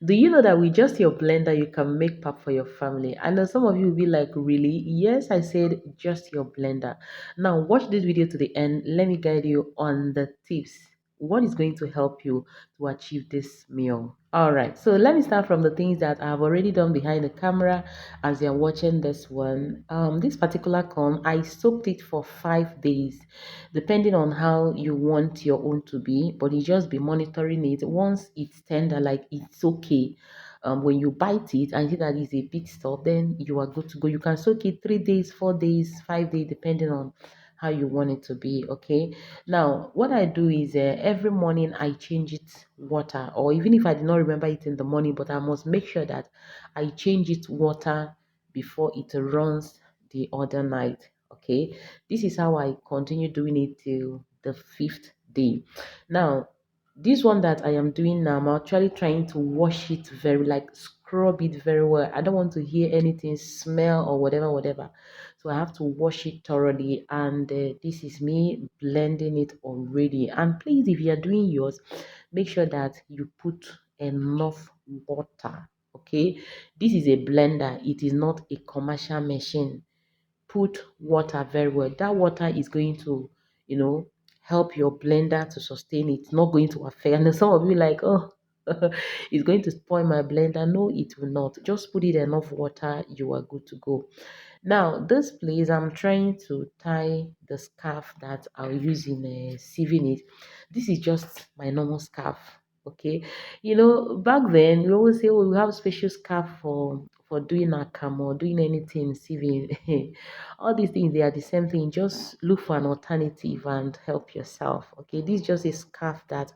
Do you know that with just your blender, you can make pap for your family? I know some of you will be like, really? Yes, I said just your blender. Now, watch this video to the end. Let me guide you on the tips. What is going to help you to achieve this meal? All right, so let me start from the things that I've already done behind the camera as you're watching this one. This particular corn, I soaked it for 5 days, depending on how you want your own to be, but you just be monitoring it. Once it's tender, like it's okay. When you bite it and see that it's a bit soft, then you are good to go. You can soak it 3 days, 4 days, 5 days, depending on how you want it to be. Okay, now what I do is every morning I change it water, or even if I did not remember it in the morning, but I must make sure that I change it water before it runs the other night. Okay, this is how I continue doing it till the fifth day. Now, this one that I am doing now, I'm actually trying to wash it very, like scrub it very well. I don't want to hear anything smell or whatever, whatever. So I have to wash it thoroughly. And this is me blending it already. And please, if you are doing yours, make sure that you put enough water. Okay, this is a blender, it is not a commercial machine. Put water very well. That water is going to, help your blender to sustain it. It's not going to affect. And then some of you like, oh, it's going to spoil my blender. No, it will not. Just put it enough water, you are good to go. Now, this place, I'm trying to tie the scarf that I'll use in sieving it. This is just my normal scarf. Okay, back then we always say, oh, we have special scarf for doing Akamu or doing anything sieving. All these things, they are the same thing. Just look for an alternative and help yourself. Okay, this is just a scarf that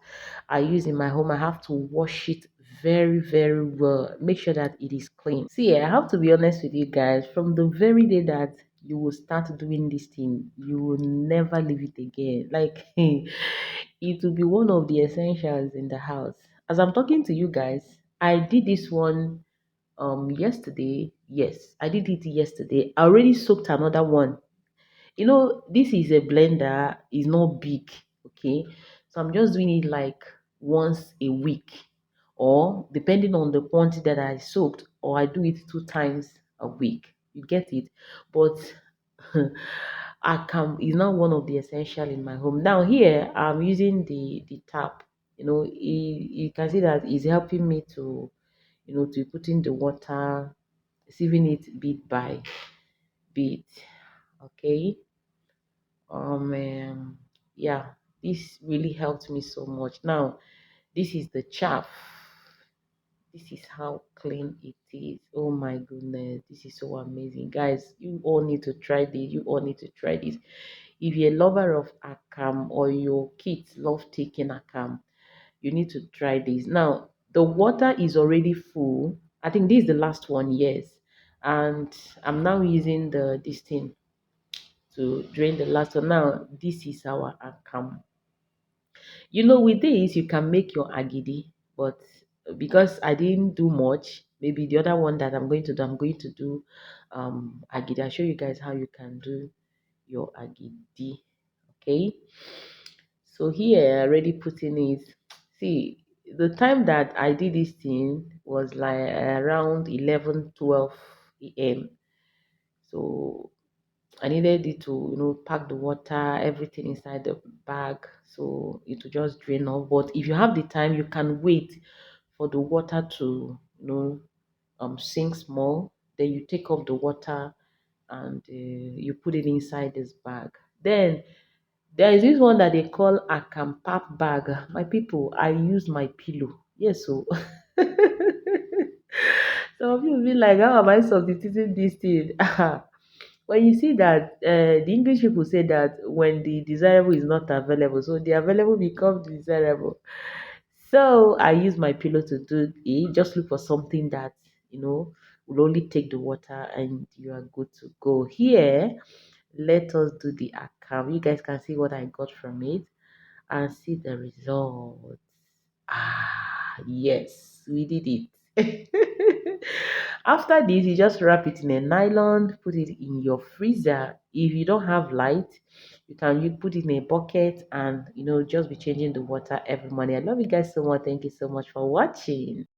I use in my home. I have to wash it very, very well. Make sure that it is clean. See, I have to be honest with you guys. From the very day that you will start doing this thing, you will never leave it again. Like, it will be one of the essentials in the house. As I'm talking to you guys, I did this one yesterday. Yes, I did it yesterday. I already soaked another one. This is a blender, it's not big. Okay, so I'm just doing it like once a week, or depending on the quantity that I soaked, or I do it 2 times a week. You get it? But Akam is not one of the essential in my home. Now here I'm using the tap. You can see that it's helping me to put in the water, sieving it bit by bit. Okay. Yeah, this really helped me so much. Now, this is the chaff. This is how clean it is. Oh my goodness, this is so amazing. Guys, you all need to try this. You all need to try this. If you're a lover of Akam or your kids love taking Akam, you need to try this. Now, the water is already full. I think this is the last one, yes. And I'm now using this thing to drain the last one. Now, this is our Akam. With this, you can make your agidi, but because I didn't do much, maybe the other one that I'm going to do agidi. I'll show you guys how you can do your agidi. Okay. So here, I already put in it. See, the time that I did this thing was like around 11, 12 a.m. So I needed it to, pack the water, everything inside the bag, so it will just drain off. But if you have the time, you can wait for the water to, sink small. Then you take off the water and you put it inside this bag. Then there is this one that they call a campap bag. My people, I use my pillow. Yes, so some of you will be like, how am I substituting this thing? When you see that the English people say that when the desirable is not available, so the available becomes desirable. So I use my pillow to do it. Just look for something that will only take the water and you are good to go. Here, let us do the account. You guys can see what I got from it and see the results. Ah, yes, we did it. After this, you just wrap it in a nylon, put it in your freezer. If you don't have light, you put it in a bucket and just be changing the water every morning. I love you guys so much. Thank you so much for watching.